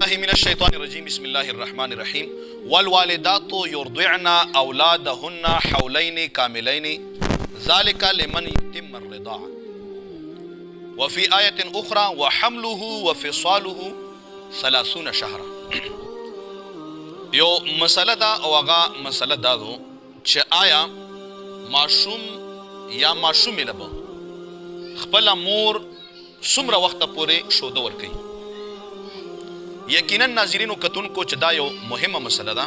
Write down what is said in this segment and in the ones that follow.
الله من الشيطان الرجيم بسم الله الرحمن الرحيم والوالدات يرضعن أولادهن حولين كاملين ذلك لمن يتم الرضاعة وفي آية أخرى وحمله وفصاله 30 شهرا. یو مسله دا او هغه مسله دا دو چې آیا ماشوم یا ماشومې له به خپله مور څومره وخته پورې شوده ورکوي. یقینا ناظرینو کتونکو چې دا یو مهمه مسله ده.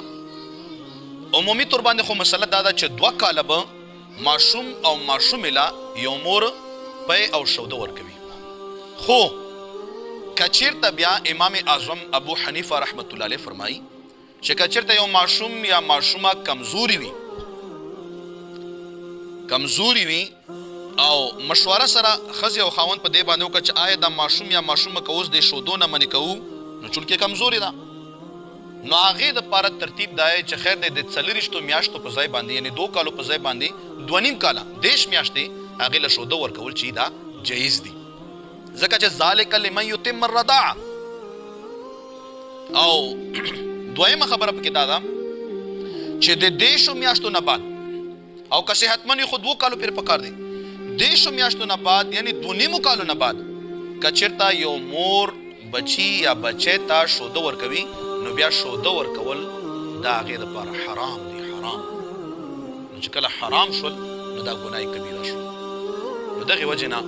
عمومي طور باندې خو مسله دا ده چې 2 کاله به ماشوم او ماشومې له یو مور پی او شوده ورکوي. خو که چیرته بیا امام اعظم ابو حنیفه رحمت الله علیه فرمایي چې که چیرته یو ماشوم یا ماشومه کمزوري وي او مشوره سره ښځې او خاوند په دې باندې وکړه چې آیا دا ماشوم یا ماشومه که اوس د شودو نه منې کوو نو چونکې کمزوري ده نو هغې دپاره ترتیب دا دی چې خیر دی د 40 میاشتو په ځای باندې یعنې 2 کالو په ځای باندې 2.5 کاله 10 میاشتې هغې له شوده ورکول چې دا جایز دي ځکه چې ذالک لمن یتم الرضاعه. او دویمه خبره پکې دا ده چې د 10 میاشتو نه بعد او که صحتمند خو 2 کالو پرې پکار دی 10 میاشتو نه بعد یعنی 2.5 کالو نه بعد که چېرته یو مور بچی یا بچی ته شوده ورکوي نو بیا شوده ورکول دا هغې دپاره حرام دی. حرام نو چې کله حرام شول نو دا ګناه کبیره شو. نو دغې وجې نه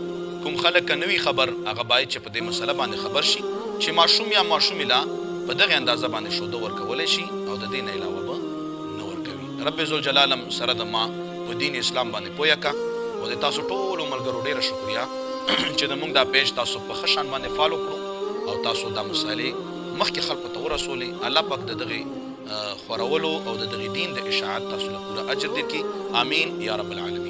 کوم خلک که نوي خبر هغه باید چې په دې مسله باندې خبر شي چې ماشوم یا ماشومې له په دغې اندازه باندې شوده ورکولی شي او د دې نه علاوه به نه ورکوي. رب ذوالجلال سره د ما په دین اسلام باندې پویه که او د تاسو ټولو ملګرو ډېره شکریه چې د موږ دا پیج تاسو په ښه شان باندې فالو کړو او تاسو دا مسالې مخکې خلکو ته ورسولې. الله پاک د دغې خورولو او د دغې دین د اشاعت تاسو له پوره اجر درکړي. آمین یا رب العالمین.